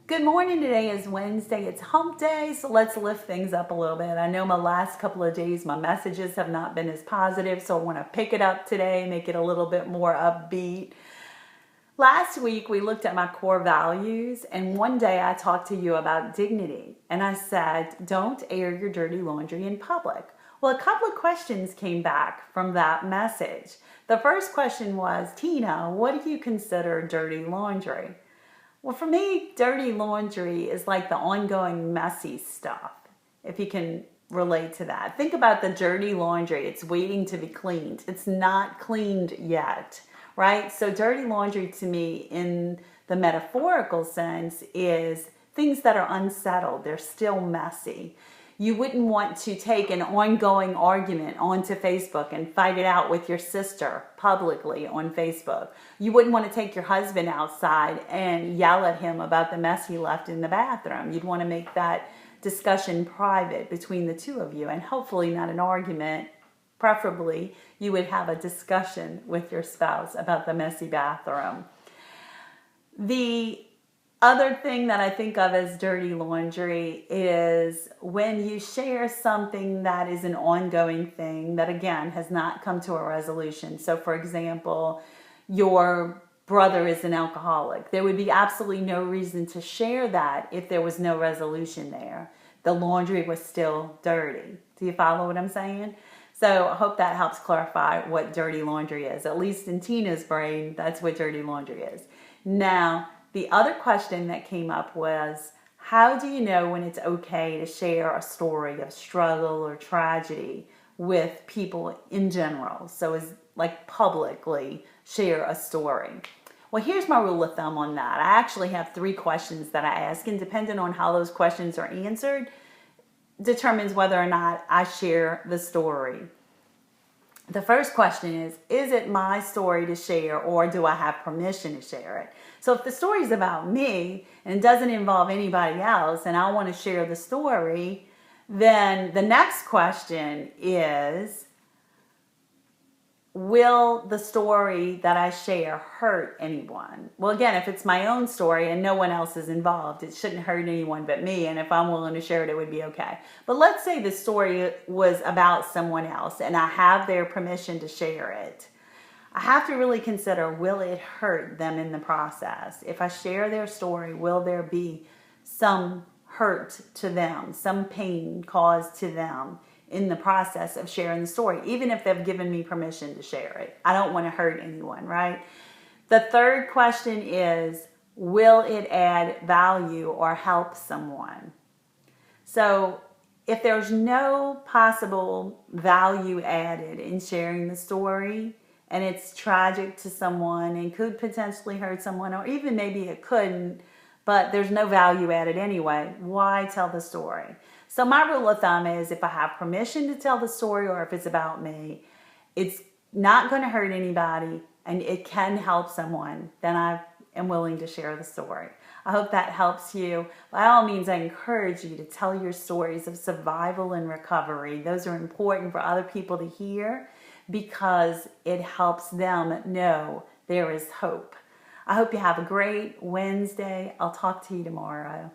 Good morning. Today is Wednesday. It's hump day, so let's lift things up a little bit. I know my last couple of days, my messages have not been as positive, so I want to pick it up today, make it a little bit more upbeat. Last week, we looked at my core values, and one day I talked to you about dignity, and I said, don't air your dirty laundry in public. Well, a couple of questions came back from that message. The first question was, Tina, what do you consider dirty laundry? Well, for me, dirty laundry is like the ongoing messy stuff, if you can relate to that. Think about the dirty laundry. It's waiting to be cleaned. It's not cleaned yet, right? So dirty laundry to me in the metaphorical sense is things that are unsettled. They're still messy. You wouldn't want to take an ongoing argument onto Facebook and fight it out with your sister publicly on Facebook. You wouldn't want to take your husband outside and yell at him about the mess he left in the bathroom. You'd want to make that discussion private between the two of you and hopefully not an argument. Preferably, you would have a discussion with your spouse about the messy bathroom. The other thing that I think of as dirty laundry is when you share something that is an ongoing thing that, again, has not come to a resolution. So, for example, your brother is an alcoholic. There would be absolutely no reason to share that if there was no resolution there. The laundry was still dirty. Do you follow what I'm saying? So I hope that helps clarify what dirty laundry is. At least in Tina's brain, that's what dirty laundry is. Now, the other question that came up was, how do you know when it's okay to share a story of struggle or tragedy with people in general? So as like publicly share a story. Well, here's my rule of thumb on that. I actually have 3 questions that I ask, and depending on how those questions are answered, determines whether or not I share the story. The first question is it my story to share, or do I have permission to share it? So if the story is about me and it doesn't involve anybody else and I want to share the story, then the next question is, will the story that I share hurt anyone? Well, again, if it's my own story and no one else is involved, it shouldn't hurt anyone but me. And if I'm willing to share it, it would be okay. But let's say the story was about someone else and I have their permission to share it. I have to really consider, will it hurt them in the process? If I share their story, will there be some hurt to them, some pain caused to them in the process of sharing the story, even if they've given me permission to share it? I don't want to hurt anyone, right? The third question is, will it add value or help someone? So if there's no possible value added in sharing the story, and it's tragic to someone and could potentially hurt someone, or even maybe it couldn't, but there's no value added anyway, why tell the story? So my rule of thumb is, if I have permission to tell the story or if it's about me, it's not going to hurt anybody and it can help someone, then I am willing to share the story. I hope that helps you. By all means, I encourage you to tell your stories of survival and recovery. Those are important for other people to hear because it helps them know there is hope. I hope you have a great Wednesday. I'll talk to you tomorrow.